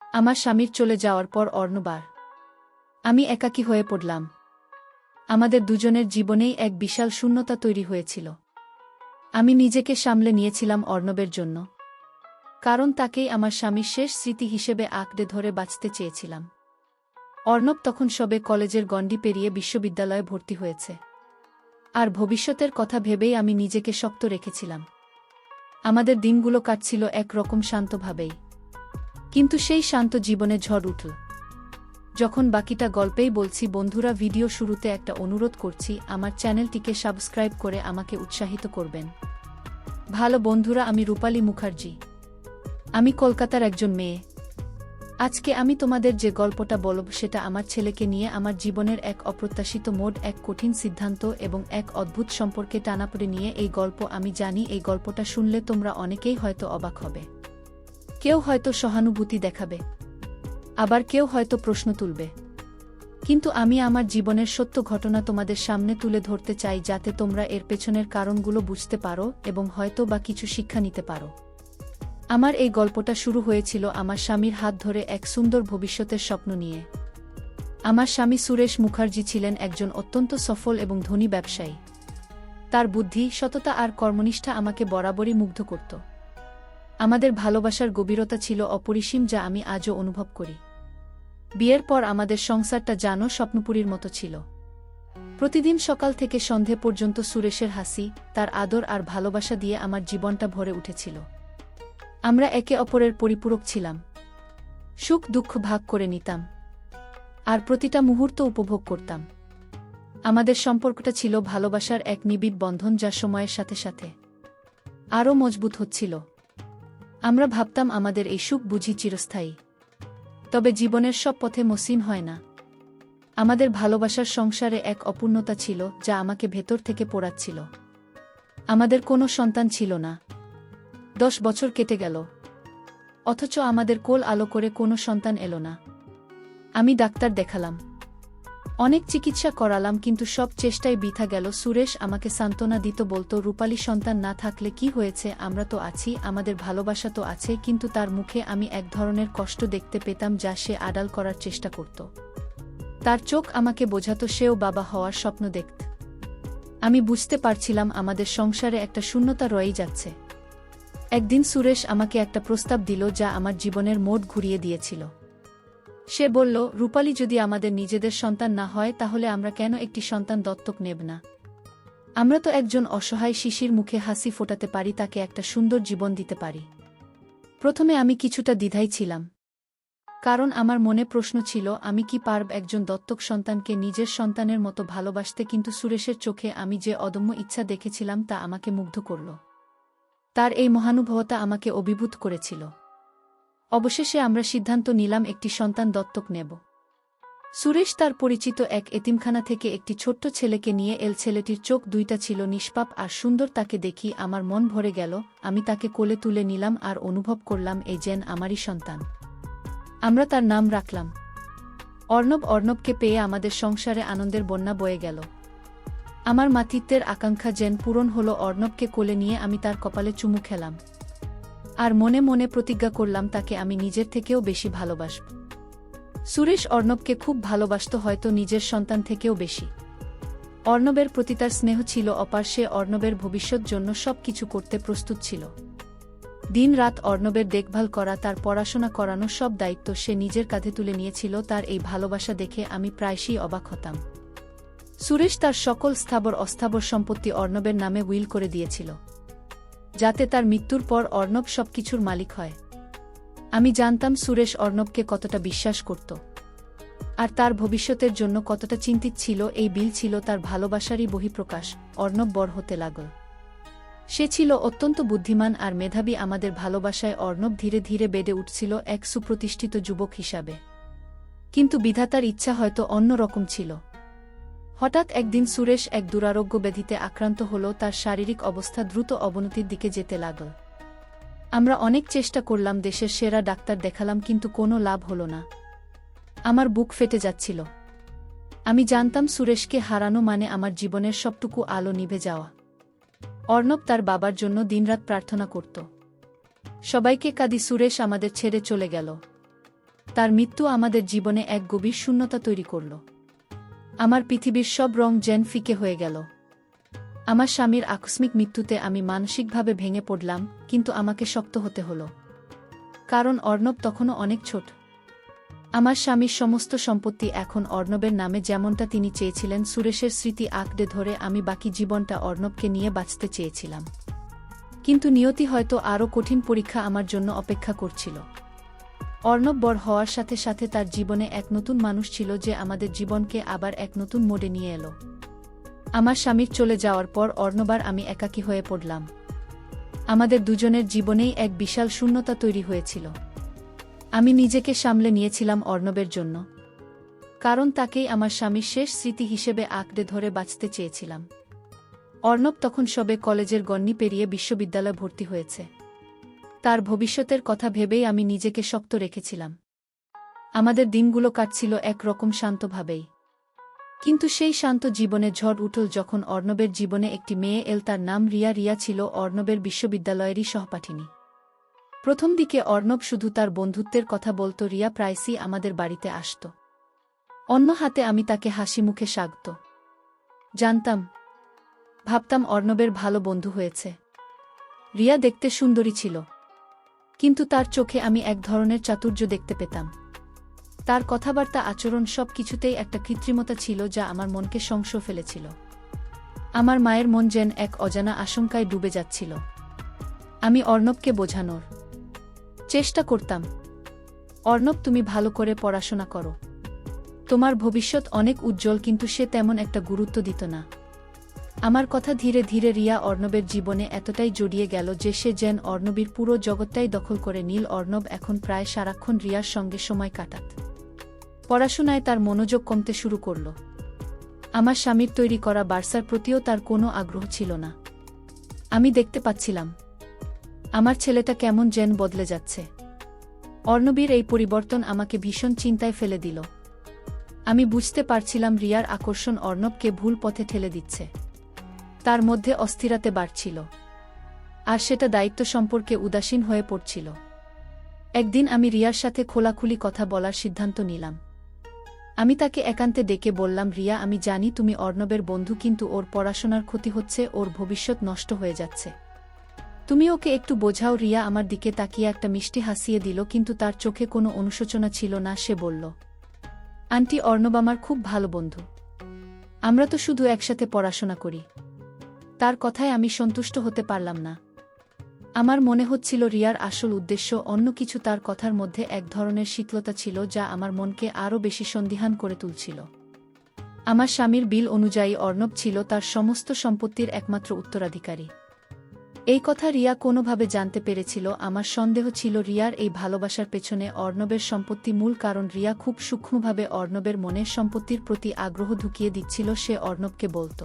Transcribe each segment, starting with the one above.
আমার স্বামীর চলে যাওয়ার পর অর্ণবার আমি একাকী হয়ে পড়লাম। আমাদের দুজনের জীবনেই এক বিশাল শূন্যতা তৈরি হয়েছিল। আমি নিজেকে সামলে নিয়েছিলাম অর্ণবের জন্য, কারণ তাকেই আমার স্বামীর শেষ স্মৃতি হিসেবে আঁকড়ে ধরে বাঁচতে চেয়েছিলাম। অর্ণব তখন সবে কলেজের গণ্ডি পেরিয়ে বিশ্ববিদ্যালয়ে ভর্তি হয়েছে, আর ভবিষ্যতের কথা ভেবেই আমি নিজেকে শক্ত রেখেছিলাম। আমাদের দিনগুলো কাটছিল একরকম শান্তভাবেই, কিন্তু সেই শান্ত জীবনে ঝড় উঠল যখন। বাকিটা গল্পেই বলছি বন্ধুরা। ভিডিও শুরুতে একটা অনুরোধ করছি, আমার চ্যানেলটিকে সাবস্ক্রাইব করে আমাকে উৎসাহিত করবেন। ভালো বন্ধুরা, আমি রূপালী মুখার্জি। আমি কলকাতার একজন মেয়ে। আজকে আমি তোমাদের যে গল্পটা বলব সেটা আমার ছেলেকে নিয়ে, আমার জীবনের এক অপ্রত্যাশিত মোড়, এক কঠিন সিদ্ধান্ত এবং এক অদ্ভুত সম্পর্কে টানাপড়ে নিয়ে এই গল্প। আমি জানি এই গল্পটা শুনলে তোমরা অনেকেই হয়তো অবাক হবে, কেউ হয়তো সহানুভূতি দেখাবে, আবার কেউ হয়তো প্রশ্ন তুলবে, কিন্তু আমি আমার জীবনের সত্য ঘটনা তোমাদের সামনে তুলে ধরতে চাই, যাতে তোমরা এর পেছনের কারণগুলো বুঝতে পারো এবং হয়তো বা কিছু শিক্ষা নিতে পারো। আমার এই গল্পটা শুরু হয়েছিল আমার স্বামীর হাত ধরে এক সুন্দর ভবিষ্যতের স্বপ্ন নিয়ে। আমার স্বামী সুরেশ মুখার্জি ছিলেন একজন অত্যন্ত সফল এবং ধনী ব্যবসায়ী। তার বুদ্ধি, সততা আর কর্মনিষ্ঠা আমাকে বরাবরই মুগ্ধ করত। আমাদের ভালোবাসার গভীরতা ছিল অপরিসীম, যা আমি আজও অনুভব করি। বিয়ের পর আমাদের সংসারটা যেন স্বপ্নপুরীর মতো ছিল। প্রতিদিন সকাল থেকে সন্ধে পর্যন্ত সুরেশের হাসি, তার আদর আর ভালোবাসা দিয়ে আমার জীবনটা ভরে উঠেছিল। আমরা একে অপরের পরিপূরক ছিলাম, সুখ দুঃখ ভাগ করে নিতাম, আর প্রতিটা মুহূর্ত উপভোগ করতাম। আমাদের সম্পর্কটা ছিল ভালোবাসার এক নিবিড় বন্ধন, যা সময়ের সাথে সাথে আরও মজবুত হচ্ছিল। আমরা ভাবতাম আমাদের এই সুখ বুঝি চিরস্থায়ী, তবে জীবনের সব পথে মসৃণ হয় না। আমাদের ভালোবাসার সংসারে এক অপূর্ণতা ছিল, যা আমাকে ভেতর থেকে পোড়াচ্ছিল। আমাদের কোনো সন্তান ছিল না। 10 বছর কেটে গেল, অথচ আমাদের কোল আলো করে কোনো সন্তান এলো না। আমি ডাক্তার দেখালাম, অনেক চিকিৎসা করালাম, কিন্তু সব চেষ্টাই বৃথা গেল। সুরেশ আমাকে সান্ত্বনা দিত, বলতো, রূপালী, সন্তান না থাকলে কি হয়েছে, আমরা তো আছি, আমাদের ভালোবাসা তো আছে। কিন্তু তার মুখে আমি এক ধরনের কষ্ট দেখতে পেতাম, যা সে আড়াল করার চেষ্টা করত। তার চোখ আমাকে বোঝাতো সেও বাবা হওয়ার স্বপ্ন দেখত। আমি বুঝতে পারছিলাম আমাদের সংসারে একটা শূন্যতা রয়েই যাচ্ছে। একদিন সুরেশ আমাকে একটা প্রস্তাব দিল, যা আমার জীবনের মোড় ঘুরিয়ে দিয়েছিল। সে বলল, রূপালী, যদি আমাদের নিজেদের সন্তান না হয়, তাহলে আমরা কেন একটি সন্তান দত্তক নেব না? আমরা তো একজন অসহায় শিশুর মুখে হাসি ফোটাতে পারি, তাকে একটা সুন্দর জীবন দিতে পারি। প্রথমে আমি কিছুটা দ্বিধায় ছিলাম, কারণ আমার মনে প্রশ্ন ছিল, আমি কি পারব একজন দত্তক সন্তানকে নিজের সন্তানের মতো ভালোবাসতে? কিন্তু সুরেশের চোখে আমি যে অদম্য ইচ্ছা দেখেছিলাম, তা আমাকে মুগ্ধ করল। তার এই মহানুভবতা আমাকে অভিভূত করেছিল। অবশেষে আমরা সিদ্ধান্ত নিলাম একটি সন্তান দত্তক নেব। সুরেশ তার পরিচিত এক এতিমখানা থেকে একটি ছোট্ট ছেলেকে নিয়ে এল। ছেলেটির চোখ দুইটা ছিল নিষ্পাপ আর সুন্দর। তাকে দেখি আমার মন ভরে গেল। আমি তাকে কোলে তুলে নিলাম আর অনুভব করলাম এই যেন আমারই সন্তান। আমরা তার নাম রাখলাম অর্ণব। অর্ণবকে পেয়ে আমাদের সংসারে আনন্দের বন্যা বয়ে গেল। আমার মাতৃত্বের আকাঙ্ক্ষা যেন পূরণ হলো। অর্ণবকে কোলে নিয়ে আমি তার কপালে চুমু খেলাম, আর মনে মনে প্রতিজ্ঞা করলাম তাকে আমি নিজের থেকেও বেশি ভালোবাসব। সুরেশ অর্ণবকে খুব ভালোবাসত, হয়তো নিজের সন্তান থেকেও বেশি। অর্ণবের প্রতি তার স্নেহ ছিল অপার। সে অর্ণবের ভবিষ্যৎ জন্য সব কিছু করতে প্রস্তুত ছিল। দিন রাত অর্ণবের দেখভাল করা, তার পড়াশোনা করানো, সব দায়িত্ব সে নিজের কাঁধে তুলে নিয়েছিল। তার এই ভালোবাসা দেখে আমি প্রায়শই অবাক হতাম। সুরেশ তার সকল স্থাবর অস্থাবর সম্পত্তি অর্ণবের নামে উইল করে দিয়েছিল, যাতে তার মৃত্যুর পর অর্ণব সবকিছুর মালিক হয়। আমি জানতাম সুরেশ অর্ণবকে কতটা বিশ্বাস করত, আর তার ভবিষ্যতের জন্য কতটা চিন্তিত ছিল। এই বিল ছিল তার ভালোবাসারই বহিঃপ্রকাশ। অর্ণব বড় হতে লাগল। সে ছিল অত্যন্ত বুদ্ধিমান আর মেধাবী। আমাদের ভালোবাসায় অর্ণব ধীরে ধীরে বেড়ে উঠছিল এক সুপ্রতিষ্ঠিত যুবক হিসাবে। কিন্তু বিধাতার ইচ্ছা হয়তো অন্য রকম ছিল। হঠাৎ একদিন সুরেশ এক দুরারোগ্য ব্যাধিতে আক্রান্ত হল। তার শারীরিক অবস্থা দ্রুত অবনতির দিকে যেতে লাগল। আমরা অনেক চেষ্টা করলাম, দেশের সেরা ডাক্তার দেখালাম, কিন্তু কোনো লাভ হল না। আমার বুক ফেটে যাচ্ছিল। আমি জানতাম সুরেশকে হারানো মানে আমার জীবনের সবটুকু আলো নিভে যাওয়া। অর্ণব তার বাবার জন্য দিনরাত প্রার্থনা করত। সবাইকে কাঁদি, সুরেশ আমাদের ছেড়ে চলে গেল। তার মৃত্যু আমাদের জীবনে এক গভীর শূন্যতা তৈরি করল। আমার পৃথিবীর সব রং যেন ফিকে হয়ে গেল। আমার স্বামীর আকস্মিক মৃত্যুতে আমি মানসিকভাবে ভেঙে পড়লাম, কিন্তু আমাকে শক্ত হতে হলো। কারণ অর্ণব তখনও অনেক ছোট। আমার স্বামীর সমস্ত সম্পত্তি এখন অর্ণবের নামে, যেমনটা তিনি চেয়েছিলেন। সুরেশের স্মৃতি আঁকড়ে ধরে আমি বাকি জীবনটা অর্ণবকে নিয়ে বাঁচতে চেয়েছিলাম। কিন্তু নিয়তি হয়তো আরও কঠিন পরীক্ষা আমার জন্য অপেক্ষা করছিল। অর্ণব বড় হওয়ার সাথে সাথে তার জীবনে এক নতুন মানুষ ছিল, যে আমাদের জীবনকে আবার এক নতুন মোড়ে নিয়ে এলো। আমার স্বামীর চলে যাওয়ার পর অর্ণবার আমি একাকী হয়ে পড়লাম। আমাদের দুজনের জীবনেই এক বিশাল শূন্যতা তৈরি হয়েছিল। আমি নিজেকে সামলে নিয়েছিলাম অর্ণবের জন্য, কারণ তাকেই আমার স্বামীর শেষ স্মৃতি হিসেবে আঁকড়ে ধরে বাঁচতে চেয়েছিলাম। অর্ণব তখন সবে কলেজের গণ্ডি পেরিয়ে বিশ্ববিদ্যালয়ে ভর্তি হয়েছে। তার ভবিষ্যতের কথা ভেবেই আমি নিজেকে শক্ত রেখেছিলাম। আমাদের দিনগুলো কাটছিল একরকম শান্তভাবেই। কিন্তু সেই শান্ত জীবনে ঝড় উঠল যখন অর্ণবের জীবনে একটি মেয়ে এল। তার নাম রিয়া। রিয়া ছিল অর্ণবের বিশ্ববিদ্যালয়েরই সহপাঠিনী। প্রথম দিকে অর্ণব শুধু তার বন্ধুত্বের কথা বলত। রিয়া প্রায়শই আমাদের বাড়িতে আসত। অন্য হাতে আমি তাকে হাসি মুখে স্বাগত জানতাম। ভাবতাম অর্ণবের ভালো বন্ধু হয়েছে। রিয়া দেখতে সুন্দরী ছিল, কিন্তু তার চোখে আমি এক ধরনের চাতুর্য দেখতে পেতাম। তার কথাবার্তা, আচরণ, সব কিছুতেই একটা কৃত্রিমতা ছিল যা আমার মনকে সংশয় ফেলেছিল। আমার মায়ের মন যেন এক অজানা আশঙ্কায় ডুবে যাচ্ছিল। আমি অর্ণবকে বোঝানোর চেষ্টা করতাম, অর্ণব, তুমি ভালো করে পড়াশোনা করো, তোমার ভবিষ্যৎ অনেক উজ্জ্বল। কিন্তু সে তেমন একটা গুরুত্ব দিত না। আমার কথা ধীরে ধীরে রিয়া অর্ণবের জীবনে এতটাই জড়িয়ে গেল যে সে যেন অর্ণবীর পুরো জগৎটাই দখল করে নিল। অর্ণব এখন প্রায় সারাক্ষণ রিয়ার সঙ্গে সময় কাটাত। পড়াশোনায় তার মনোযোগ কমতে শুরু করল। আমার স্বামীর তৈরি করা বার্সার প্রতিও তার কোনো আগ্রহ ছিল না। আমি দেখতে পাচ্ছিলাম আমার ছেলেটা কেমন যেন বদলে যাচ্ছে। অর্ণবীর এই পরিবর্তন আমাকে ভীষণ চিন্তায় ফেলে দিল। আমি বুঝতে পারছিলাম রিয়ার আকর্ষণ অর্ণবকে ভুল পথে ঠেলে দিচ্ছে। তার মধ্যে অস্থিরতা বাড়ছিল, আর সেটা দায়িত্ব সম্পর্কে উদাসীন হয়ে পড়ছিল। একদিন আমি রিয়ার সাথে খোলাখুলি কথা বলার সিদ্ধান্ত নিলাম। আমি তাকে একান্তে ডেকে বললাম, রিয়া, আমি জানি তুমি অর্ণবের বন্ধু, কিন্তু ওর পড়াশোনার ক্ষতি হচ্ছে, ওর ভবিষ্যৎ নষ্ট হয়ে যাচ্ছে। তুমি ওকে একটু বোঝাও। রিয়া আমার দিকে তাকিয়ে একটা মিষ্টি হাসিয়ে দিল, কিন্তু তার চোখে কোনো অনুশোচনা ছিল না। সে বলল, আন্টি, অর্ণব আমার খুব ভালো বন্ধু, আমরা তো শুধু একসাথে পড়াশোনা করি। তার কথায় আমি সন্তুষ্ট হতে পারলাম না। আমার মনে হচ্ছিল রিয়ার আসল উদ্দেশ্য অন্য কিছু। তার কথার মধ্যে এক ধরনের শীতলতা ছিল যা আমার মনকে আরও বেশি সন্দিহান করে তুলছিল। আমার স্বামীর বিল অনুযায়ী অর্ণব ছিল তার সমস্ত সম্পত্তির একমাত্র উত্তরাধিকারী। এই কথা রিয়া কোনোভাবে জানতে পেরেছিল। আমার সন্দেহ ছিল রিয়ার এই ভালোবাসার পেছনে অর্ণবের সম্পত্তি মূল কারণ। রিয়া খুব সূক্ষ্মভাবে অর্ণবের মনের সম্পত্তির প্রতি আগ্রহ ঢুকিয়ে দিচ্ছিল। সে অর্ণবকে বলত,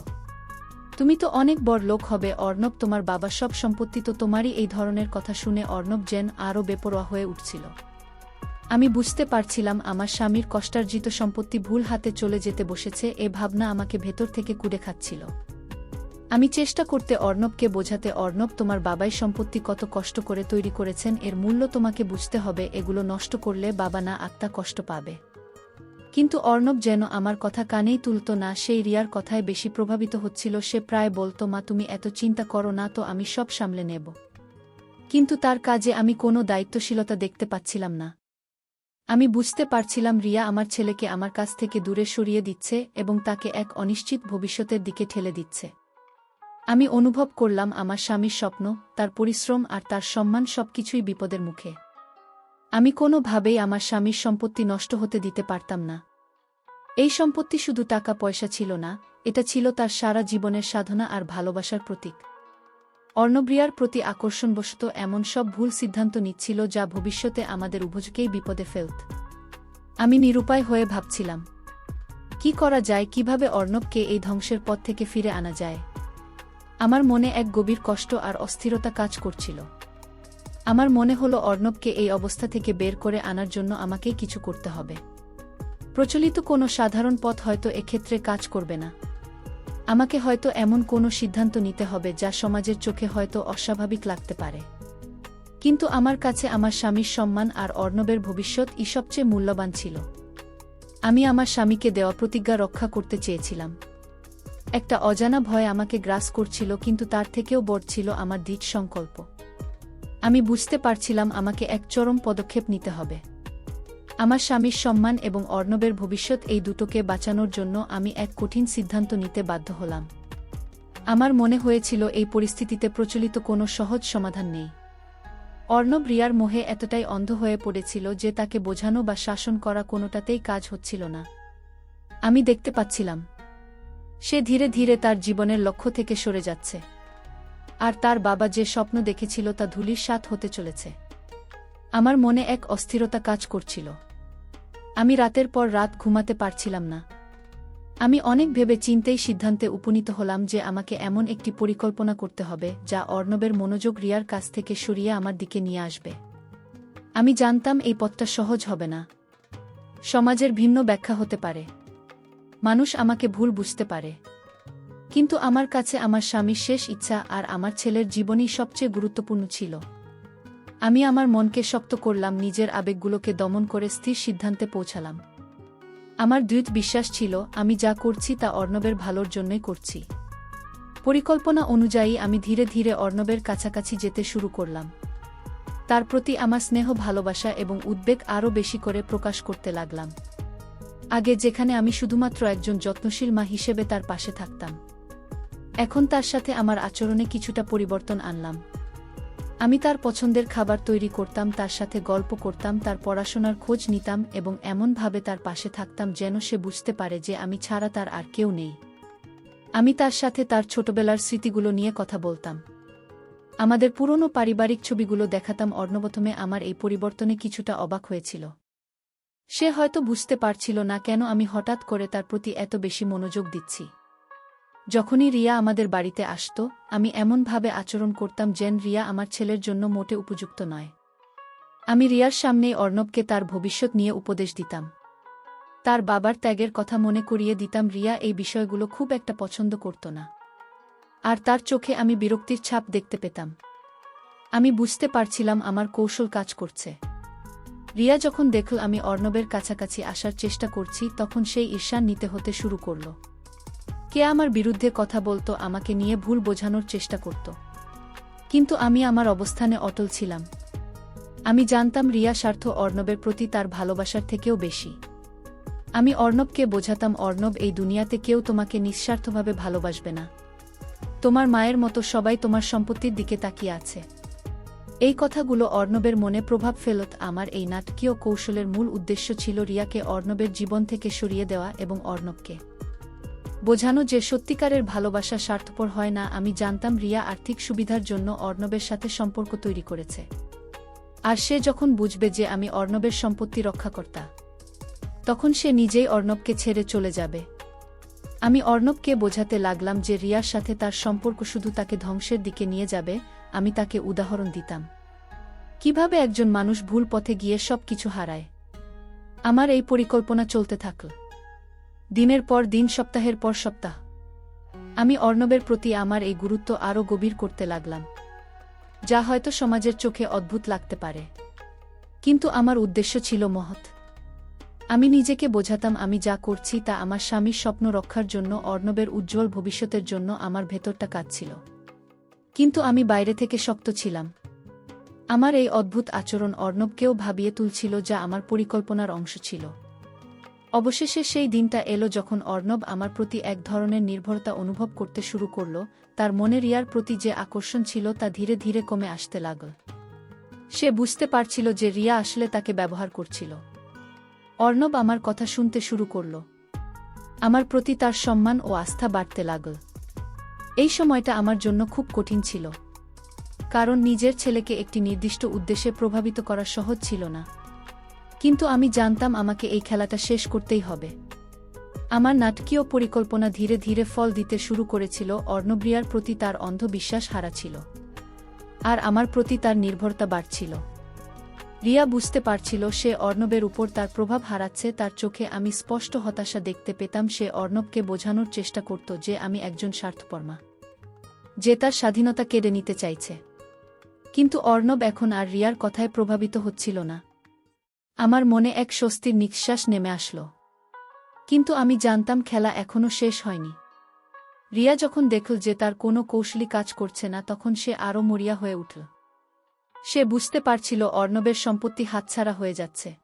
তুমি তো অনেক বড় লোক হবে অর্ণব, তোমার বাবার সব সম্পত্তি তো তোমারই। এই ধরনের কথা শুনে অর্ণব যেন আরও বেপরোয়া হয়ে উঠছিল। আমি বুঝতে পারছিলাম আমার স্বামীর কষ্টার্জিত সম্পত্তি ভুল হাতে চলে যেতে বসেছে। এ ভাবনা আমাকে ভেতর থেকে কুড়ে খাচ্ছিল। আমি চেষ্টা করতে অর্ণবকে বোঝাতে, অর্ণব, তোমার বাবাই সম্পত্তি কত কষ্ট করে তৈরি করেছেন, এর মূল্য তোমাকে বুঝতে হবে। এগুলো নষ্ট করলে বাবা না আত্মা কষ্ট পাবে। কিন্তু অর্ণব যেন আমার কথা কানেই তুলত না। সেই রিয়ার কথায় বেশি প্রভাবিত হচ্ছিল। সে প্রায় বলত, মা, তুমি এত চিন্তা করো না তো, আমি সব সামলে নেব। কিন্তু তার কাজে আমি কোনো দায়িত্বশীলতা দেখতে পাচ্ছিলাম না। আমি বুঝতে পারছিলাম রিয়া আমার ছেলেকে আমার কাছ থেকে দূরে সরিয়ে দিচ্ছে এবং তাকে এক অনিশ্চিত ভবিষ্যতের দিকে ঠেলে দিচ্ছে। আমি অনুভব করলাম আমার স্বামীর স্বপ্ন, তার পরিশ্রম আর তার সম্মান সবকিছুই বিপদের মুখে। আমি কোনোভাবেই আমার স্বামীর সম্পত্তি নষ্ট হতে দিতে পারতাম না। এই সম্পত্তি শুধু টাকা পয়সা ছিল না, এটা ছিল তার সারা জীবনের সাধনা আর ভালোবাসার প্রতীক। অর্ণব রিয়ার প্রতি আকর্ষণবশত এমন সব ভুল সিদ্ধান্ত নিচ্ছিল যা ভবিষ্যতে আমাদের উভয়কেই বিপদে ফেলত। আমি নিরুপায় হয়ে ভাবছিলাম, কি করা যায়, কিভাবে অর্ণবকে এই ধ্বংসের পথ থেকে ফিরে আনা যায়। আমার মনে এক গভীর কষ্ট আর অস্থিরতা কাজ করছিল। আমার মনে হলো অর্ণবকে এই অবস্থা থেকে বের করে আনার জন্য আমাকেই কিছু করতে হবে। প্রচলিত কোনো সাধারণ পথ হয়তো এক্ষেত্রে কাজ করবে না। আমাকে হয়তো এমন কোনো সিদ্ধান্ত নিতে হবে যা সমাজের চোখে হয়তো অস্বাভাবিক লাগতে পারে, কিন্তু আমার কাছে আমার স্বামীর সম্মান আর অর্ণবের ভবিষ্যৎ সবচেয়ে মূল্যবান ছিল। আমি আমার স্বামীকে দেওয়া প্রতিজ্ঞা রক্ষা করতে চেয়েছিলাম। একটা অজানা ভয় আমাকে গ্রাস করছিল, কিন্তু তার থেকেও বড় ছিল আমার দৃঢ় সংকল্প। আমি বুঝতে পারছিলাম আমাকে এক চরম পদক্ষেপ নিতে হবে। আমার স্বামীর সম্মান এবং অর্ণবের ভবিষ্যৎ, এই দুটোকে বাঁচানোর জন্য আমি এক কঠিন সিদ্ধান্ত নিতে বাধ্য হলাম। আমার মনে হয়েছিল এই পরিস্থিতিতে প্রচলিত কোনো সহজ সমাধান নেই। অর্ণব রিয়ার মোহে এতটাই অন্ধ হয়ে পড়েছিল যে তাকে বোঝানো বা শাসন করা কোনোটাতেই কাজ হচ্ছিল না। আমি দেখতে পাচ্ছিলাম সে ধীরে ধীরে তার জীবনের লক্ষ্য থেকে সরে যাচ্ছে, আর তার বাবা যে স্বপ্ন দেখেছিল তা ধূলিসাৎ হতে চলেছে। আমার মনে এক অস্থিরতা কাজ করছিল। আমি রাতের পর রাত ঘুমাতে পারছিলাম না। আমি অনেক ভেবে চিন্তেই সিদ্ধান্তে উপনীত হলাম যে আমাকে এমন একটি পরিকল্পনা করতে হবে যা অর্ণবের মনোযোগ রিয়ার কাছ থেকে সরিয়ে আমার দিকে নিয়ে আসবে। আমি জানতাম এই পথটা সহজ হবে না। সমাজের ভিন্ন ব্যাখ্যা হতে পারে, মানুষ আমাকে ভুল বুঝতে পারে, কিন্তু আমার কাছে আমার স্বামীর শেষ ইচ্ছা আর আমার ছেলের জীবনই সবচেয়ে গুরুত্বপূর্ণ ছিল। আমি আমার মনকে শক্ত করলাম, নিজের আবেগগুলোকে দমন করে স্থির সিদ্ধান্তে পৌঁছালাম। আমার দৃঢ় বিশ্বাস ছিল আমি যা করছি তা অর্ণবের ভালোর জন্যই করছি। পরিকল্পনা অনুযায়ী আমি ধীরে ধীরে অর্ণবের কাছাকাছি যেতে শুরু করলাম। তার প্রতি আমার স্নেহ, ভালোবাসা এবং উদ্বেগ আরও বেশি করে প্রকাশ করতে লাগলাম। আগে যেখানে আমি শুধুমাত্র একজন যত্নশীল মা হিসেবে তার পাশে থাকতাম, এখন তার সাথে আমার আচরণে কিছুটা পরিবর্তন আনলাম। আমি তার পছন্দের খাবার তৈরি করতাম, তার সাথে গল্প করতাম, তার পড়াশোনার খোঁজ নিতাম এবং এমনভাবে তার পাশে থাকতাম যেন সে বুঝতে পারে যে আমি ছাড়া তার আর কেউ নেই। আমি তার সাথে তার ছোটবেলার স্মৃতিগুলো নিয়ে কথা বলতাম, আমাদের পুরনো পারিবারিক ছবিগুলো দেখাতাম। অর্ণবতমে আমার এই পরিবর্তনে কিছুটা অবাক হয়েছিল। সে হয়তো বুঝতে পারছিল না কেন আমি হঠাৎ করে তার প্রতি এত বেশি মনোযোগ দিচ্ছি। যখনই রিয়া আমাদের বাড়িতে আসত, আমি এমনভাবে আচরণ করতাম যেন রিয়া আমার ছেলের জন্য মোটে উপযুক্ত নয়। আমি রিয়ার সামনেই অর্ণবকে তার ভবিষ্যৎ নিয়ে উপদেশ দিতাম, তার বাবার ত্যাগের কথা মনে করিয়ে দিতাম। রিয়া এই বিষয়গুলো খুব একটা পছন্দ করত না, আর তার চোখে আমি বিরক্তির ছাপ দেখতে পেতাম। আমি বুঝতে পারছিলাম আমার কৌশল কাজ করছে। রিয়া যখন দেখল আমি অর্ণবের কাছাকাছি আসার চেষ্টা করছি, তখন সেই ঈর্ষান নিতে হতে শুরু করল। কে আমার বিরুদ্ধে কথা বলতো, আমাকে নিয়ে ভুল বোঝানোর চেষ্টা করত, কিন্তু আমি আমার অবস্থানে অটল ছিলাম। আমি জানতাম রিয়া স্বার্থ অর্ণবের প্রতি তার ভালোবাসার থেকেও বেশি। আমি অর্ণবকে বোঝাতাম, অর্ণব, এই দুনিয়াতে কেউ তোমাকে নিঃস্বার্থভাবে ভালোবাসবে না। তোমার মায়ের মতো সবাই তোমার সম্পত্তির দিকে তাকিয়ে আছে। এই কথাগুলো অর্ণবের মনে প্রভাব ফেলত। আমার এই নাটকীয় কৌশলের মূল উদ্দেশ্য ছিল রিয়াকে অর্ণবের জীবন থেকে সরিয়ে দেওয়া এবং অর্ণবকে বোঝানো যে সত্যিকারের ভালোবাসা স্বার্থপর হয় না। আমি জানতাম রিয়া আর্থিক সুবিধার জন্য অর্ণবের সাথে সম্পর্ক তৈরি করেছে, আর সে যখন বুঝবে যে আমি অর্ণবের সম্পত্তি রক্ষাকর্তা, তখন সে নিজেই অর্ণবকে ছেড়ে চলে যাবে। আমি অর্ণবকে বোঝাতে লাগলাম যে রিয়ার সাথে তার সম্পর্ক শুধু তাকে ধ্বংসের দিকে নিয়ে যাবে। আমি তাকে উদাহরণ দিতাম কিভাবে একজন মানুষ ভুল পথে গিয়ে সবকিছু হারায়। আমার এই পরিকল্পনা চলতে থাকল, দিনের পর দিন, সপ্তাহের পর সপ্তাহ। আমি অর্ণবের প্রতি আমার এই গুরুত্ব আরও গভীর করতে লাগলাম, যা হয়তো সমাজের চোখে অদ্ভুত লাগতে পারে, কিন্তু আমার উদ্দেশ্য ছিল মহৎ। আমি নিজেকে বোঝাতাম আমি যা করছি তা আমার স্বামীর স্বপ্ন রক্ষার জন্য, অর্ণবের উজ্জ্বল ভবিষ্যতের জন্য। আমার ভেতরটা কাঁদছিল, কিন্তু আমি বাইরে থেকে শক্ত ছিলাম। আমার এই অদ্ভুত আচরণ অর্ণবকেও ভাবিয়ে তুলছিল, যা আমার পরিকল্পনার অংশ ছিল। অবশেষে সেই দিনটা এলো যখন অর্ণব আমার প্রতি এক ধরনের নির্ভরতা অনুভব করতে শুরু করল। তার মনে রিয়ার প্রতি যে আকর্ষণ ছিল তা ধীরে ধীরে কমে আসতে লাগল। সে বুঝতে পারছিল যে রিয়া আসলে তাকে ব্যবহার করছিল। অর্ণব আমার কথা শুনতে শুরু করল, আমার প্রতি তার সম্মান ও আস্থা বাড়তে লাগল। এই সময়টা আমার জন্য খুব কঠিন ছিল, কারণ নিজের ছেলেকে একটি নির্দিষ্ট উদ্দেশ্যে প্রভাবিত করা সহজ ছিল না। কিন্তু আমি জানতাম আমাকে এই খেলাটা শেষ করতেই হবে। আমার নাটকীয় পরিকল্পনা ধীরে ধীরে ফল দিতে শুরু করেছিল। অর্ণব রিয়ার প্রতি তার অন্ধ বিশ্বাস হারাচ্ছিল, আর আমার প্রতি তার নির্ভরতা বাড়ছিল। রিয়া বুঝতে পারছিল সে অর্ণবের উপর তার প্রভাব হারাচ্ছে। তার চোখে আমি স্পষ্ট হতাশা দেখতে পেতাম। সে অর্ণবকে বোঝানোর চেষ্টা করত যে আমি একজন স্বার্থপর মা, যে তার স্বাধীনতা কেড়ে নিতে চাইছে। কিন্তু অর্ণব এখন আর রিয়ার কথায় প্রভাবিত হচ্ছিল না। আমার মনে এক স্বস্তির নিঃশ্বাস নেমে আসল। কিন্তু আমি জানতাম খেলা এখনও শেষ হয়নি। রিয়া যখন দেখল যে তার কোনো কৌশলী কাজ করছে না, তখন সে আরও মরিয়া হয়ে উঠল। সে বুঝতে পারছিল অর্ণবের সম্পত্তি হাতছাড়া হয়ে যাচ্ছে।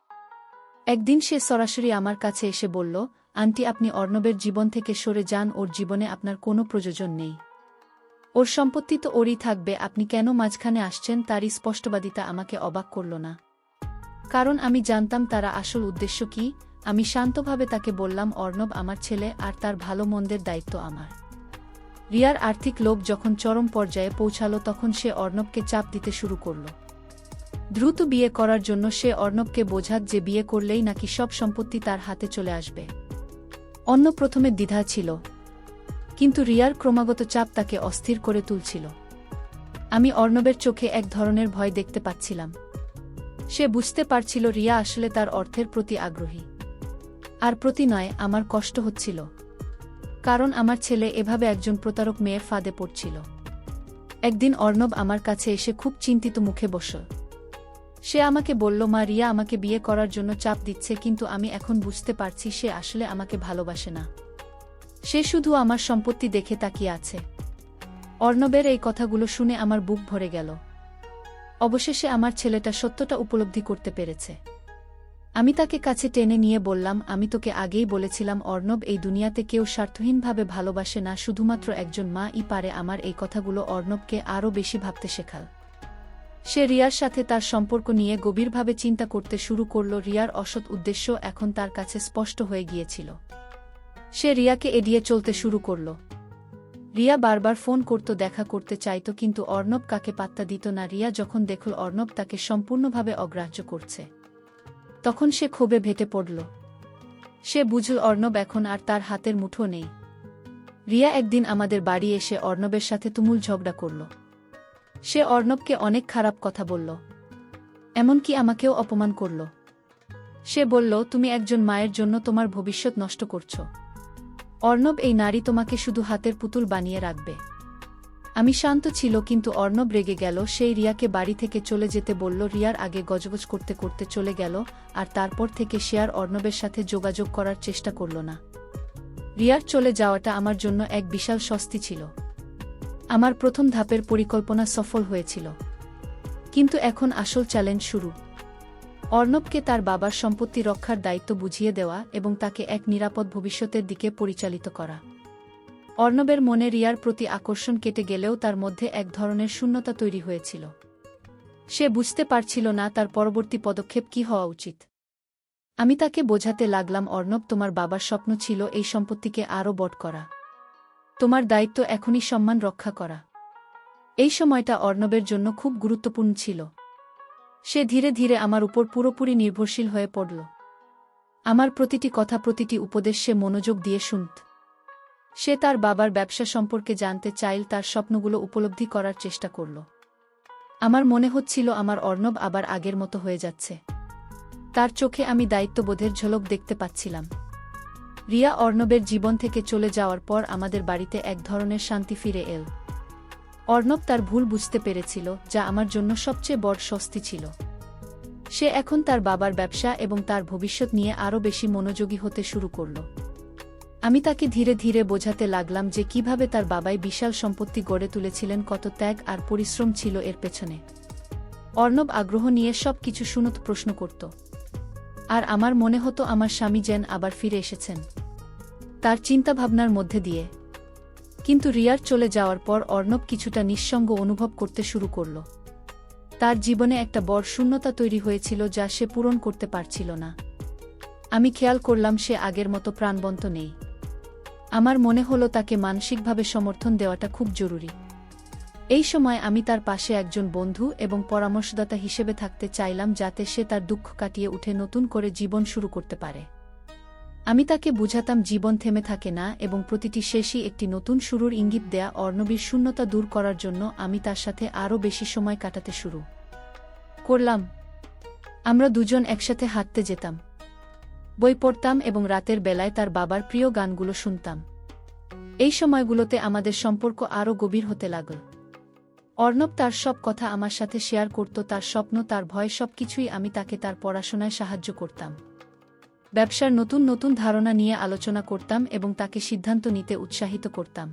একদিন সে সরাসরি আমার কাছে এসে বলল, আন্টি, আপনি অর্ণবের জীবন থেকে সরে যান, ওর জীবনে আপনার কোনো প্রয়োজন নেই। ওর সম্পত্তি তো ওরই থাকবে, আপনি কেন মাঝখানে আসছেন? তারই স্পষ্টবাদিতা আমাকে অবাক করল না। কারণ আমি জানতাম তারা আসল উদ্দেশ্য কি। আমি শান্তভাবে তাকে বললাম, অর্ণব আমার ছেলে, আর তার ভালো মন্দের দায়িত্ব আমার। রিয়ার আর্থিক লোভ যখন চরম পর্যায়ে পৌঁছালো, তখন সে অর্ণবকে চাপ দিতে শুরু করল। দ্রুত বিয়ে করার জন্য সে অর্ণবকে বোঝাত যে বিয়ে করলেই নাকি সব সম্পত্তি তার হাতে চলে আসবে। অন্য প্রথমে দ্বিধা ছিল, কিন্তু রিয়ার ক্রমাগত চাপ তাকে অস্থির করে তুলছিল। আমি অর্ণবের চোখে এক ধরনের ভয় দেখতে পাচ্ছিলাম। সে বুঝতে পারছিল রিয়া আসলে তার অর্থের প্রতি আগ্রহী। আর প্রতি নয়, আমার কষ্ট হচ্ছিল, কারণ আমার ছেলে এভাবে একজন প্রতারক মেয়ের ফাঁদে পড়ছিল। একদিন অর্ণব আমার কাছে এসে খুব চিন্তিত মুখে বসল। সে আমাকে বলল, মা, রিয়া আমাকে বিয়ে করার জন্য চাপ দিচ্ছে, কিন্তু আমি এখন বুঝতে পারছি সে আসলে আমাকে ভালোবাসে না। সে শুধু আমার সম্পত্তি দেখে তাকিয়ে আছে। অর্ণবের এই কথাগুলো শুনে আমার বুক ভরে গেল। অবশেষে আমার ছেলেটা সত্যটা উপলব্ধি করতে পেরেছে। আমি তাকে কাছে টেনে নিয়ে বললাম, আমি তোকে আগেই বলেছিলাম অর্ণব, এই দুনিয়াতে কেউ স্বার্থহীনভাবে ভালোবাসে না, শুধুমাত্র একজন মা-ই পারে। আমার এই কথাগুলো অর্ণবকে আরও বেশি ভাবতে শেখাল। সে রিয়ার সাথে তার সম্পর্ক নিয়ে গভীরভাবে চিন্তা করতে শুরু করল। রিয়ার অসৎ উদ্দেশ্য এখন তার কাছে স্পষ্ট হয়ে গিয়েছিল। সে রিয়াকে এড়িয়ে চলতে শুরু করল। রিয়া বারবার ফোন করত, দেখা করতে চাইত, কিন্তু অর্ণব কাকে পাত্তা দিত না। রিয়া যখন দেখল অর্ণব তাকে সম্পূর্ণভাবে অগ্রাহ্য করছে, তখন সে ক্ষোভে ভেটে পড়ল। সে বুঝল অর্ণব এখন আর তার হাতের মুঠো নেই। রিয়া একদিন আমাদের বাড়ি এসে অর্ণবের সাথে তুমুল ঝগড়া করল। সে অর্ণবকে অনেক খারাপ কথা বলল, এমনকি আমাকেও অপমান করল। সে বলল, তুমি একজন মায়ের জন্য তোমার ভবিষ্যৎ নষ্ট করছ। অর্ণব এই নারী তোমাকে শুধু হাতের পুতুল বানিয়ে রাখবে। আমি শান্ত ছিল, কিন্তু অর্ণব রেগে গেল। সেই রিয়াকে বাড়ি থেকে চলে যেতে বলল। রিয়ার আগে গজগজ করতে করতে চলে গেল, আর তারপর থেকে সে আর অর্ণবের সাথে যোগাযোগ করার চেষ্টা করল না। রিয়ার চলে যাওয়াটা আমার জন্য এক বিশাল স্বস্তি ছিল। আমার প্রথম ধাপের পরিকল্পনা সফল হয়েছিল, কিন্তু এখন আসল চ্যালেঞ্জ শুরু। অর্ণবকে তার বাবার সম্পত্তি রক্ষার দায়িত্ব বুঝিয়ে দেওয়া এবং তাকে এক নিরাপদ ভবিষ্যতের দিকে পরিচালিত করা। অর্ণবের মনে রিয়ার প্রতি আকর্ষণ কেটে গেলেও তার মধ্যে এক ধরনের শূন্যতা তৈরি হয়েছিল। সে বুঝতে পারছিল না তার পরবর্তী পদক্ষেপ কী হওয়া উচিত। আমি তাকে বোঝাতে লাগলাম, অর্ণব, তোমার বাবার স্বপ্ন ছিল এই সম্পত্তিকে আরও বড় করা। তোমার দায়িত্ব এখনই সম্মান রক্ষা করা। এই সময়টা অর্ণবের জন্য খুব গুরুত্বপূর্ণ ছিল। সে ধীরে ধীরে আমার উপর পুরোপুরি নির্ভরশীল হয়ে পড়ল। আমার প্রতিটি কথা, প্রতিটি উপদেশ সে মনোযোগ দিয়ে শুনত। সে তার বাবার ব্যবসা সম্পর্কে জানতে চাইল, তার স্বপ্নগুলো উপলব্ধি করার চেষ্টা করল। আমার মনে হচ্ছিল আমার অর্ণব আবার আগের মতো হয়ে যাচ্ছে। তার চোখে আমি দায়িত্ববোধের ঝলক দেখতে পাচ্ছিলাম। রিয়া অর্ণবের জীবন থেকে চলে যাওয়ার পর আমাদের বাড়িতে এক ধরনের শান্তি ফিরে এল। অর্ণব তার ভুল বুঝতে পেরেছিল, যা আমার জন্য সবচেয়ে বড় স্বস্তি ছিল। সে এখন তার বাবার ব্যবসা এবং তার ভবিষ্যৎ নিয়ে আরও বেশি মনোযোগী হতে শুরু করল। আমি তাকে ধীরে ধীরে বোঝাতে লাগলাম যে কিভাবে তার বাবাই বিশাল সম্পত্তি গড়ে তুলেছিলেন, কত ত্যাগ আর পরিশ্রম ছিল এর পেছনে। অর্ণব আগ্রহ নিয়ে সব কিছু শুনত, প্রশ্ন করত, আর আমার মনে হতো আমার স্বামী যেন আবার ফিরে এসেছেন তার চিন্তাভাবনার মধ্যে দিয়ে। কিন্তু রিয়ার চলে যাওয়ার পর অর্ণব কিছুটা নিঃসঙ্গ অনুভব করতে শুরু করল। তার জীবনে একটা বড় শূন্যতা তৈরি হয়েছিল যা সে পূরণ করতে পারছিল না। আমি খেয়াল করলাম সে আগের মতো প্রাণবন্ত নেই। আমার মনে হলো তাকে মানসিকভাবে সমর্থন দেওয়াটা খুব জরুরি। এই সময় আমি তার পাশে একজন বন্ধু এবং পরামর্শদাতা হিসেবে থাকতে চাইলাম, যাতে সে তার দুঃখ কাটিয়ে উঠে নতুন করে জীবন শুরু করতে পারে। আমি তাকে বুঝাতাম জীবন থেমে থাকে না এবং প্রতিটি শেষই একটি নতুন শুরুর ইঙ্গিত দেয়া। অর্ণবীর শূন্যতা দূর করার জন্য আমি তার সাথে আরও বেশি সময় কাটাতে শুরু করলাম। আমরা দুজন একসাথে হাঁটতে যেতাম, বই পড়তাম এবং রাতের বেলায় তার বাবার প্রিয় গানগুলো শুনতাম। এই সময়গুলোতে আমাদের সম্পর্ক আরও গভীর হতে লাগল। অর্ণব তার সব কথা আমার সাথে শেয়ার করত, তার স্বপ্ন, তার ভয়, সবকিছুই। আমি তাকে তার পড়াশোনায় সাহায্য করতাম, ব্যবসার নতুন নতুন ধারণা নিয়ে আলোচনা করতাম এবং তাকে সিদ্ধান্ত নিতে উৎসাহিত করতাম।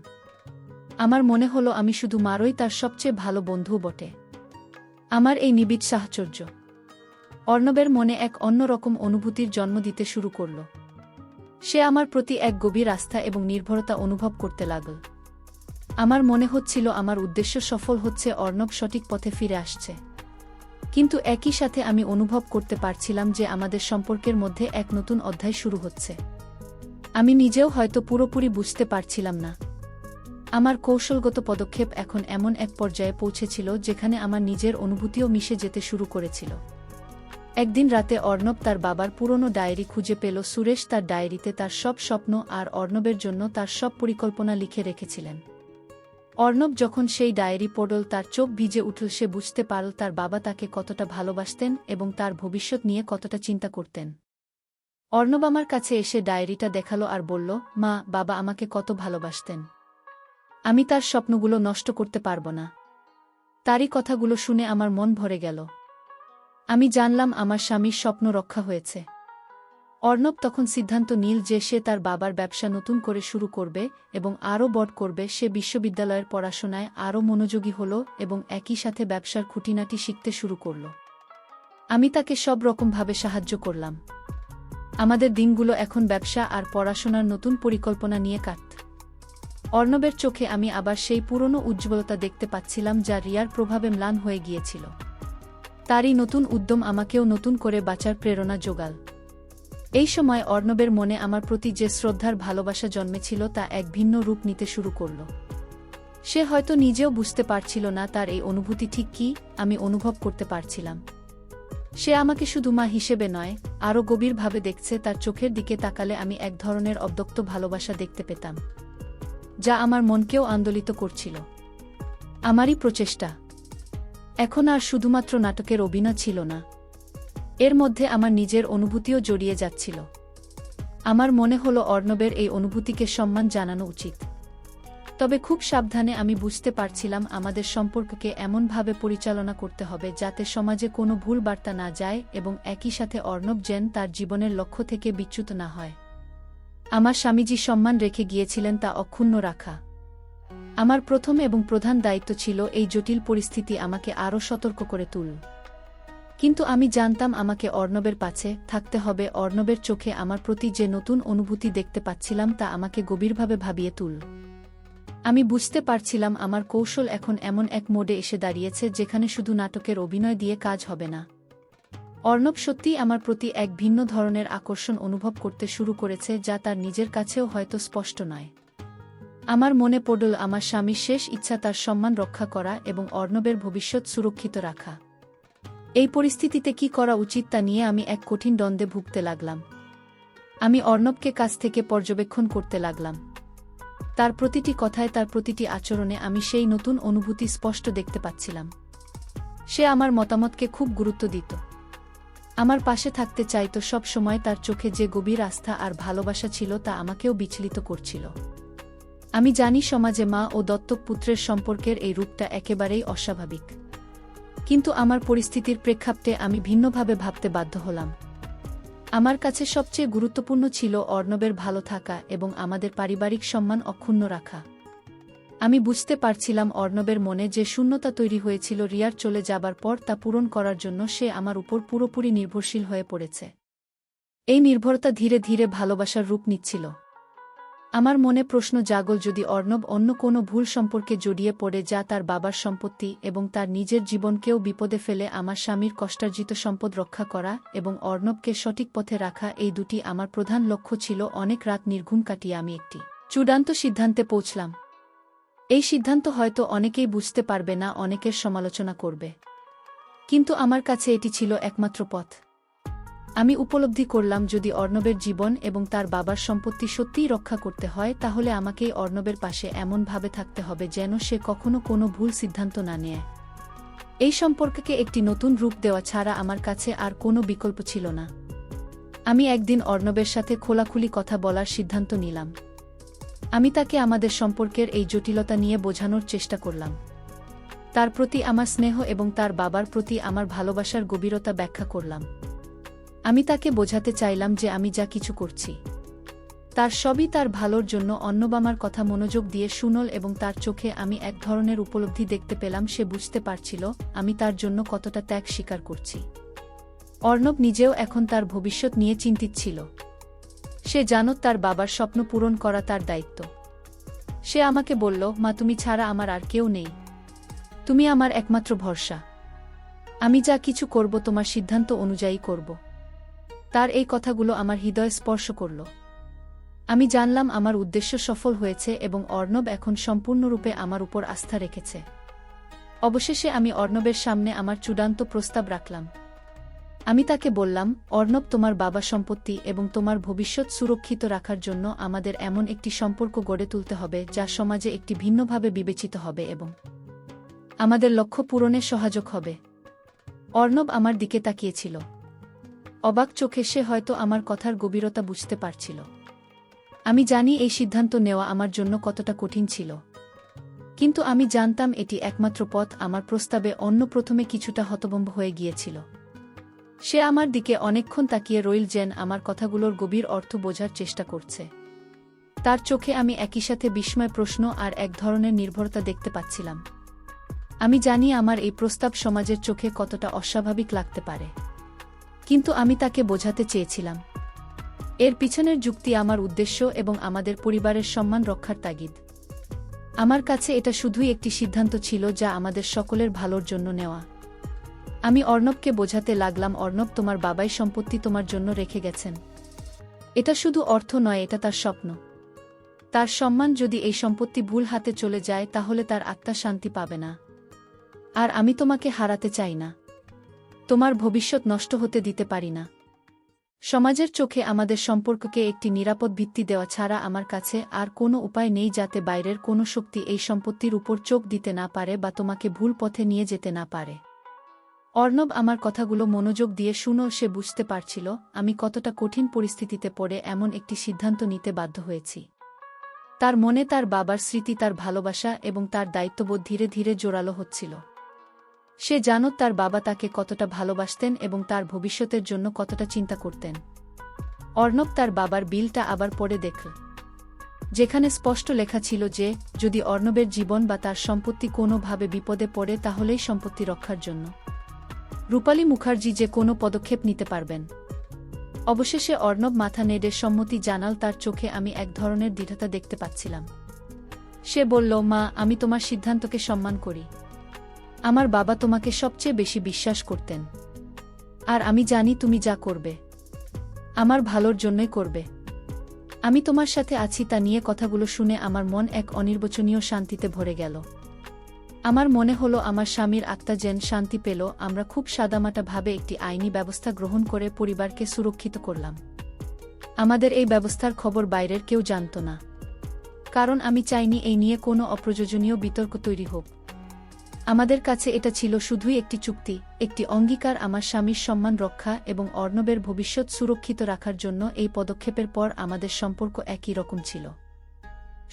আমার মনে হলো আমি শুধু মারই তার সবচেয়ে ভালো বন্ধুও বটে। আমার এই নিবিড় সাহচর্য অর্ণবের মনে এক অন্যরকম অনুভূতির জন্ম দিতে শুরু করল। সে আমার প্রতি এক গভীর আস্থা এবং নির্ভরতা অনুভব করতে লাগল। আমার মনে হচ্ছিল আমার উদ্দেশ্য সফল হচ্ছে, অর্ণব সঠিক পথে ফিরে আসছে। কিন্তু একই সাথে আমি অনুভব করতে পারছিলাম যে আমাদের সম্পর্কের মধ্যে এক নতুন অধ্যায় শুরু হচ্ছে। আমি নিজেও হয়তো পুরোপুরি বুঝতে পারছিলাম না। আমার কৌশলগত পদক্ষেপ এখন এমন এক পর্যায়ে পৌঁছেছিল যেখানে আমার নিজের অনুভূতিও মিশে যেতে শুরু করেছিল। একদিন রাতে অর্ণব তার বাবার পুরনো ডায়েরি খুঁজে পেল। সুরেশ তার ডায়েরিতে তার সব স্বপ্ন আর অর্ণবের জন্য তার সব পরিকল্পনা লিখে রেখেছিলেন। অর্ণব যখন সেই ডায়েরি পড়ল, তার চোখ ভিজে উঠল। সে বুঝতে পারল তার বাবা তাকে কতটা ভালোবাসতেন এবং তার ভবিষ্যৎ নিয়ে কতটা চিন্তা করতেন। অর্ণব আমার কাছে এসে ডায়েরিটা দেখালো আর বলল, মা, বাবা আমাকে কত ভালোবাসতেন। আমি তার স্বপ্নগুলো নষ্ট করতে পারব না। তারই কথাগুলো শুনে আমার মন ভরে গেল। আমি জানলাম আমার স্বামীর স্বপ্ন রক্ষা হয়েছে। অর্ণব তখন সিদ্ধান্ত নিল যে সে তার বাবার ব্যবসা নতুন করে শুরু করবে এবং আরও বড় করবে। সে বিশ্ববিদ্যালয়ের পড়াশোনায় আরও মনোযোগী হল এবং একই সাথে ব্যবসার খুঁটিনাটি শিখতে শুরু করল। আমি তাকে সব রকমভাবে সাহায্য করলাম। আমাদের দিনগুলো এখন ব্যবসা আর পড়াশোনার নতুন পরিকল্পনা নিয়ে কাটত। অর্ণবের চোখে আমি আবার সেই পুরনো উজ্জ্বলতা দেখতে পাচ্ছিলাম যা রিয়ার প্রভাবে ম্লান হয়ে গিয়েছিল। তারই নতুন উদ্যম আমাকেও নতুন করে বাঁচার প্রেরণা জোগাল। এই সময় অর্ণবের মনে আমার প্রতি যে শ্রদ্ধার ভালোবাসা জন্মেছিল তা এক ভিন্ন রূপ নিতে শুরু করল। সে হয়তো নিজেও বুঝতে পারছিল না তার এই অনুভূতি ঠিক কী আমি অনুভব করতে পারছিলাম। সে আমাকে শুধু মা হিসেবে নয়, আরও গভীরভাবে দেখছে। তার চোখের দিকে তাকালে আমি এক ধরনের অব্যক্ত ভালোবাসা দেখতে পেতাম, যা আমার মনকেও আন্দোলিত করছিল। আমারই প্রচেষ্টা এখন আর শুধুমাত্র নাটকের অভিনয় ছিল না, এর মধ্যে আমার নিজের অনুভূতিও জড়িয়ে যাচ্ছিল। আমার মনে হলো অর্ণবের এই অনুভূতিকে সম্মান জানানো উচিত। তবে খুব সাবধানে। আমি বুঝতে পারছিলাম আমাদের সম্পর্ককে এমনভাবে পরিচালনা করতে হবে যাতে সমাজে কোনো ভুল বার্তা না যায় এবং একই সাথে অর্ণব যেন তার জীবনের লক্ষ্য থেকে বিচ্যুত না হয়। আমার স্বামীজি সম্মান রেখে গিয়েছিলেন তা অক্ষুণ্ণ রাখা। আমার প্রথম এবং প্রধান দায়িত্ব ছিল এই জটিল পরিস্থিতি আমাকে আরও সতর্ক করে তুল। কিন্তু আমি জানতাম আমাকে অর্ণবের পাশে থাকতে হবে। অর্ণবের চোখে আমার প্রতি যে নতুন অনুভূতি দেখতে পাচ্ছিলাম তা আমাকে গভীরভাবে ভাবিয়ে তুল। আমি বুঝতে পারছিলাম আমার কৌশল এখন এমন এক মোডে এসে দাঁড়িয়েছে যেখানে শুধু নাটকের অভিনয় দিয়ে কাজ হবে না। অর্ণব সত্যিই আমার প্রতি এক ভিন্ন ধরনের আকর্ষণ অনুভব করতে শুরু করেছে, যা তার নিজের কাছেও হয়তো স্পষ্ট নয়। আমার মনে পড়ল আমার স্বামীর শেষ ইচ্ছা তার সম্মান রক্ষা করা এবং অর্ণবের ভবিষ্যৎ সুরক্ষিত রাখা। এই পরিস্থিতিতে কি করা উচিত তা নিয়ে আমি এক কঠিন দ্বন্দ্বে ভুগতে লাগলাম। আমি অর্ণবকে কাছ থেকে পর্যবেক্ষণ করতে লাগলাম। তার প্রতিটি কথায়, তার প্রতিটি আচরণে আমি সেই নতুন অনুভূতি স্পষ্ট দেখতে পাচ্ছিলাম। সে আমার মতামতকে খুব গুরুত্ব দিত, আমার পাশে থাকতে চাইত সব সময়। তার চোখে যে গভীর আস্থা আর ভালোবাসা ছিল তা আমাকেও বিচলিত করছিল। আমি জানি সমাজে মা ও দত্তক পুত্রের সম্পর্কের এই রূপটা একেবারেই অস্বাভাবিক, কিন্তু আমার পরিস্থিতির প্রেক্ষাপটে আমি ভিন্নভাবে ভাবতে বাধ্য হলাম। আমার কাছে সবচেয়ে গুরুত্বপূর্ণ ছিল অর্ণবের ভালো থাকা এবং আমাদের পারিবারিক সম্মান অক্ষুণ্ণ রাখা। আমি বুঝতে পারছিলাম অর্ণবের মনে যে শূন্যতা তৈরি হয়েছিল রিয়ার চলে যাবার পর তা পূরণ করার জন্য সে আমার উপর পুরোপুরি নির্ভরশীল হয়ে পড়েছে। এই নির্ভরতা ধীরে ধীরে ভালোবাসার রূপ নিচ্ছিল। আমার মনে প্রশ্ন জাগল, যদি অর্ণব অন্য কোনো ভুল সম্পর্কে জড়িয়ে পড়ে যা তার বাবার সম্পত্তি এবং তার নিজের জীবনকেও বিপদে ফেলে, আমার স্বামীর কষ্টার্জিত সম্পদ রক্ষা করা এবং অর্ণবকে সঠিক পথে রাখা, এই দুটি আমার প্রধান লক্ষ্য ছিল। অনেক রাত নির্ঘুম কাটিয়ে আমি একটি চূড়ান্ত সিদ্ধান্তে পৌঁছলাম। এই সিদ্ধান্ত হয়তো অনেকেই বুঝতে পারবে না, অনেকের সমালোচনা করবে, কিন্তু আমার কাছে এটি ছিল একমাত্র পথ। আমি উপলব্ধি করলাম যদি অর্ণবের জীবন এবং তার বাবার সম্পত্তি সত্যিই রক্ষা করতে হয়, তাহলে আমাকেই অর্ণবের পাশে এমনভাবে থাকতে হবে যেন সে কখনো কোনো ভুল সিদ্ধান্ত না নেয়। এই সম্পর্ককে একটি নতুন রূপ দেওয়া ছাড়া আমার কাছে আর কোনো বিকল্প ছিল না। আমি একদিন অর্ণবের সাথে খোলাখুলি কথা বলার সিদ্ধান্ত নিলাম। আমি তাকে আমাদের সম্পর্কের এই জটিলতা নিয়ে বোঝানোর চেষ্টা করলাম। তার প্রতি আমার স্নেহ এবং তার বাবার প্রতি আমার ভালোবাসার গভীরতা ব্যাখ্যা করলাম। আমি তাকে বোঝাতে চাইলাম যে আমি যা কিছু করছি তার সবই তার ভালোর জন্য। অর্ণব আমার কথা মনোযোগ দিয়ে শুনল এবং তার চোখে আমি এক ধরনের উপলব্ধি দেখতে পেলাম। সে বুঝতে পারছিল আমি তার জন্য কতটা ত্যাগ স্বীকার করছি। অর্ণব নিজেও এখন তার ভবিষ্যৎ নিয়ে চিন্তিত ছিল। সে জানত তার বাবার স্বপ্ন পূরণ করা তার দায়িত্ব। সে আমাকে বলল, মা, তুমি ছাড়া আমার আর কেউ নেই, তুমি আমার একমাত্র ভরসা। আমি যা কিছু করব তোমার সিদ্ধান্ত অনুযায়ী করব। তার এই কথাগুলো আমার হৃদয় স্পর্শ করল। আমি জানলাম আমার উদ্দেশ্য সফল হয়েছে এবং অর্ণব এখন সম্পূর্ণরূপে আমার উপর আস্থা রেখেছে। অবশেষে আমি অর্ণবের সামনে আমার চূড়ান্ত প্রস্তাব রাখলাম। আমি তাকে বললাম, অর্ণব, তোমার বাবা সম্পত্তি এবং তোমার ভবিষ্যৎ সুরক্ষিত রাখার জন্য আমাদের এমন একটি সম্পর্ক গড়ে তুলতে হবে যা সমাজে একটি ভিন্নভাবে বিবেচিত হবে এবং আমাদের লক্ষ্য পূরণে সহায়ক হবে। অর্ণব আমার দিকে তাকিয়েছিল অবাক চোখে। সে হয়তো আমার কথার গভীরতা বুঝতে পারছিল। আমি জানি এই সিদ্ধান্ত নেওয়া আমার জন্য কতটা কঠিন ছিল, কিন্তু আমি জানতাম এটি একমাত্র পথ। আমার প্রস্তাবে অন্য প্রথমে কিছুটা হতভম্ব হয়ে গিয়েছিল। সে আমার দিকে অনেকক্ষণ তাকিয়ে রইল, যেন আমার কথাগুলোর গভীর অর্থ বোঝার চেষ্টা করছে। তার চোখে আমি একই সাথে বিস্ময়, প্রশ্ন আর এক ধরনের নির্ভরতা দেখতে পাচ্ছিলাম। আমি জানি আমার এই প্রস্তাব সমাজের চোখে কতটা অস্বাভাবিক লাগতে পারে, কিন্তু আমি তাকে বোঝাতে চেয়েছিলাম এর পিছনের যুক্তি আমার উদ্দেশ্য এবং আমাদের পরিবারের সম্মান রক্ষার তাগিদ। আমার কাছে এটা শুধুই একটি সিদ্ধান্ত ছিল যা আমাদের সকলের ভালোর জন্য নেওয়া। আমি অর্ণবকে বোঝাতে লাগলাম, অর্ণব, তোমার বাবাই সম্পত্তি তোমার জন্য রেখে গেছেন। এটা শুধু অর্থ নয়, এটা তার স্বপ্ন, তার সম্মান। যদি এই সম্পত্তি ভুল হাতে চলে যায় তাহলে তার আত্মা শান্তি পাবে না। আর আমি তোমাকে হারাতে চাই না, তোমার ভবিষ্যৎ নষ্ট হতে দিতে পারি না। সমাজের চোখে আমাদের সম্পর্ককে একটি নিরাপদ ভিত্তি দেওয়া ছাড়া আমার কাছে আর কোনো উপায় নেই, যাতে বাইরের কোনো শক্তি এই সম্পত্তির উপর চোখ দিতে না পারে বা তোমাকে ভুল পথে নিয়ে যেতে না পারে। অর্ণব আমার কথাগুলো মনোযোগ দিয়ে শুনো। সে বুঝতে পারছিল আমি কতটা কঠিন পরিস্থিতিতে পড়ে এমন একটি সিদ্ধান্ত নিতে বাধ্য হয়েছি। তার মনে তার বাবার স্মৃতি, তার ভালোবাসা এবং তার দায়িত্ববোধ ধীরে ধীরে জোরালো হচ্ছিল। সে জানত তার বাবা তাকে কতটা ভালোবাসতেন এবং তার ভবিষ্যতের জন্য কতটা চিন্তা করতেন। অর্ণব তার বাবার বিলটা আবার পড়ে দেখল, যেখানে স্পষ্ট লেখা ছিল যে যদি অর্ণবের জীবন বা তার সম্পত্তি কোনোভাবে বিপদে পড়ে তাহলেই সম্পত্তি রক্ষার জন্য রূপালী মুখার্জি যে কোনো পদক্ষেপ নিতে পারবেন। অবশেষে অর্ণব মাথা নেড়ে সম্মতি জানাল। তার চোখে আমি এক ধরনের দৃঢ়তা দেখতে পাচ্ছিলাম। সে বলল, মা, আমি তোমার সিদ্ধান্তকে সম্মান করি। আমার বাবা তোমাকে সবচেয়ে বেশি বিশ্বাস করতেন, আর আমি জানি তুমি যা করবে আমার ভালোর জন্যই করবে। আমি তোমার সাথে আছি। তা নিয়ে কথাগুলো শুনে আমার মন এক অনির্বচনীয় শান্তিতে ভরে গেল। আমার মনে হলো আমার স্বামীর আত্মা যেন শান্তি পেল। আমরা খুব সাদামাটাভাবে একটি আইনি ব্যবস্থা গ্রহণ করে পরিবারকে সুরক্ষিত করলাম। আমাদের এই ব্যবস্থার খবর বাইরের কেউ জানত না, কারণ আমি চাইনি এই নিয়ে কোনো অপ্রয়োজনীয় বিতর্ক তৈরি হোক। আমাদের কাছে এটা ছিল শুধুই একটি চুক্তি, একটি অঙ্গীকার, আমার স্বামীর সম্মান রক্ষা এবং অর্ণবের ভবিষ্যৎ সুরক্ষিত রাখার জন্য। এই পদক্ষেপের পর আমাদের সম্পর্ক একই রকম ছিল,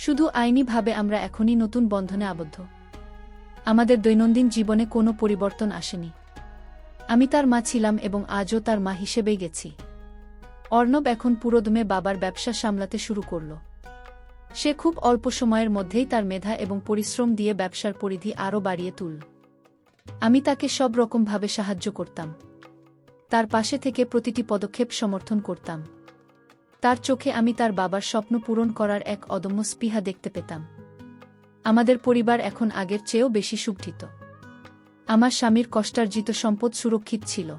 শুধু আইনিভাবে আমরা এখনই নতুন বন্ধনে আবদ্ধ। আমাদের দৈনন্দিন জীবনে কোনো পরিবর্তন আসেনি। আমি তার মা ছিলাম এবং আজও তার মা হিসেবেই গেছি। অর্ণব এখন পুরোদমে বাবার ব্যবসা সামলাতে শুরু করল। সে খুব অল্প সময়ের মধ্যেই তার মেধা এবং পরিশ্রম দিয়ে ব্যবসার পরিধি আরও বাড়িয়ে তুলল। আমি তাকে সব রকমভাবে সাহায্য করতাম, তার পাশে থেকে প্রতিটি পদক্ষেপ সমর্থন করতাম। তার চোখে আমি তার বাবার স্বপ্ন পূরণ করার এক অদম্য স্পৃহা দেখতে পেতাম। আমাদের পরিবার এখন আগের চেয়েও বেশি সুগঠিত। আমার স্বামীর কষ্টার্জিত সম্পদ সুরক্ষিত ছিল,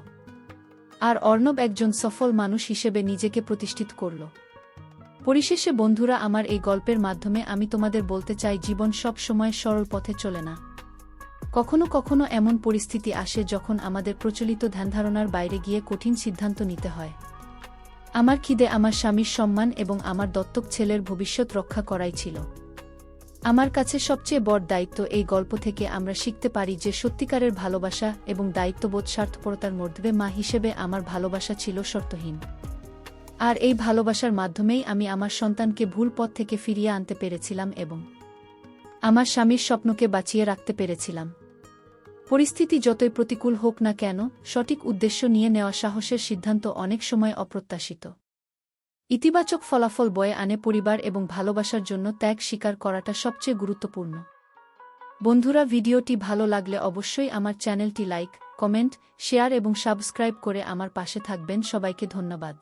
আর অর্ণব একজন সফল মানুষ হিসেবে নিজেকে প্রতিষ্ঠিত করল। পরিশেষে বন্ধুরা, আমার এই গল্পের মাধ্যমে আমি তোমাদের বলতে চাই, জীবন সব সময় সরল পথে চলে না। কখনো কখনো এমন পরিস্থিতি আসে যখন আমাদের প্রচলিত ধ্যানধারণার বাইরে গিয়ে কঠিন সিদ্ধান্ত নিতে হয়। আমার খিদে, আমার স্বামীর সম্মান এবং আমার দত্তক ছেলের ভবিষ্যৎ রক্ষা করাই ছিল আমার কাছে সবচেয়ে বড় দায়িত্ব। এই গল্প থেকে আমরা শিখতে পারি যে সত্যিকারের ভালোবাসা এবং দায়িত্ববোধ স্বার্থপরতার মধ্যে। মা হিসেবে আমার ভালোবাসা ছিল শর্তহীন, আর এই ভালোবাসার মাধ্যমেই আমি আমার সন্তানকে ভুল পথ থেকে ফিরিয়ে আনতে পেরেছিলাম এবং আমার স্বামীর স্বপ্নকে বাঁচিয়ে রাখতে পেরেছিলাম। পরিস্থিতি যতই প্রতিকূল হোক না কেন, সঠিক উদ্দেশ্য নিয়ে নেওয়া সাহসের সিদ্ধান্ত অনেক সময় অপ্রত্যাশিত ইতিবাচক ফলাফল বয়ে আনে। পরিবার এবং ভালোবাসার জন্য ত্যাগ স্বীকার করাটা সবচেয়ে গুরুত্বপূর্ণ। বন্ধুরা, ভিডিওটি ভালো লাগলে অবশ্যই আমার চ্যানেলটি লাইক, কমেন্ট, শেয়ার এবং সাবস্ক্রাইব করে আমার পাশে থাকবেন। সবাইকে ধন্যবাদ।